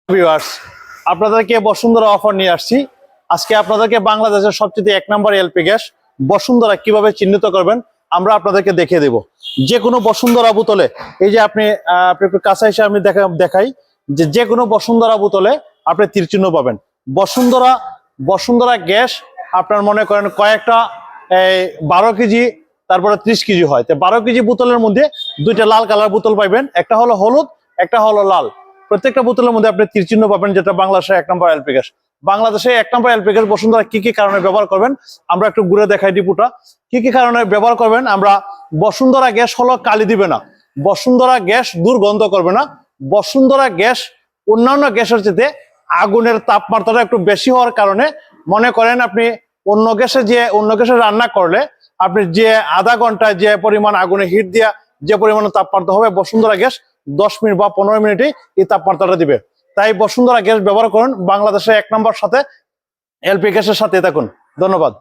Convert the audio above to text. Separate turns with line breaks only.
Viewers, আপনাদেরকে Bashundhara offer নিয়ে আসছি। আজকে আপনাদেরকে বাংলাদেশের সবচেয়ে 1 নম্বর এলপি গ্যাস বসুন্ধরা কিভাবে চিহ্নিত করবেন আমরা আপনাদেরকে দেখিয়ে দেব। যে কোনো বসুন্ধরা বোতলে, এই যে আপনি একটু কাছে এসে আমি দেখাই যে কোনো বসুন্ধরা বোতলে আপনি তীর চিহ্ন পাবেন। বসুন্ধরা গ্যাস আপনার মনে করেন কয়েকটা 12 কেজি তারপরে 30 কেজি হয়। তো 12 কেজি বোতলের মধ্যে দুইটা লাল কালার বোতল পাইবেন, একটা হলো হলুদ, একটা হলো লাল। প্রত্যেকটা বোতলের মধ্যে আপনি তীর চিহ্ন পাবেন, যেটা বাংলাদেশের 1 নম্বর এলপি গ্যাস। বাংলাদেশে 1 নম্বর এলপি গ্যাস বসুন্ধরা কি কি কারণে ব্যবহার করবেন আমরা একটু ঘুরে দেখাই ডিপুটা। কি কি কারণে ব্যবহার করবেন আমরা। বসুন্ধরা গ্যাস হলো কালি দিবে না, বসুন্ধরা গ্যাস দুর্গন্ধ করবে না, বসুন্ধরা গ্যাস অন্যান্য গ্যাসের চেয়ে আগুনের তাপমাত্রাটা একটু বেশি হওয়ার কারণে মনে করেন আপনি অন্য গ্যাসে রান্না করলে আপনি যে আধা ঘন্টায় যে পরিমাণ আগুনে হিট দিয়া যে পরিমাণ তাপমাত্রা হবে, বসুন্ধরা গ্যাস 10 মিনিট বা 15 মিনিটে এই তাপমাত্রাটা দিবে। তাই বসুন্ধরা গ্যাস ব্যবহার করুন। বাংলাদেশে 1 নম্বর সাথে এলপি গ্যাসের সাথে থাকুন। ধন্যবাদ।